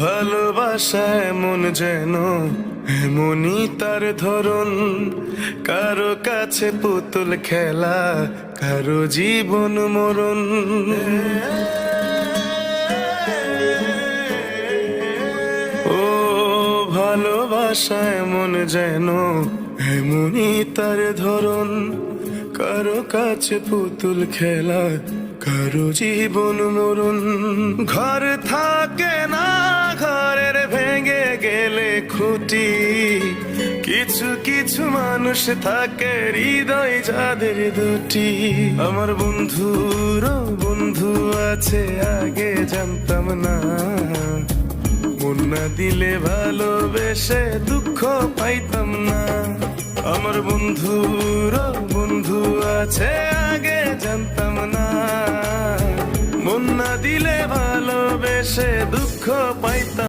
ভালোবাসা এমন যেন এমনই তার ধরন, কারো কাছে পুতুল খেলা, কারো জীবন মরণ। ও ভালোবাসা এমন যেন এমনই তার ধরন, কারো কাছে পুতুল খেলা, কারো জীবন মরণ। ঘর থাকে না, ঘরের ভেঙে গেলে খুঁটি, কিছু কিছু মানুষ থাকে হৃদয় যাদের দুটি। আমার বন্ধুরও বন্ধু আছে, আগে জানতাম না, মন না দিলে ভালোবেসে দুঃখ পাইতাম না। আমার বন্ধুরও বন্ধু আছে, আগে জানতাম না, মন না দিলে ভালোবেসে দুঃখ পাইতাম।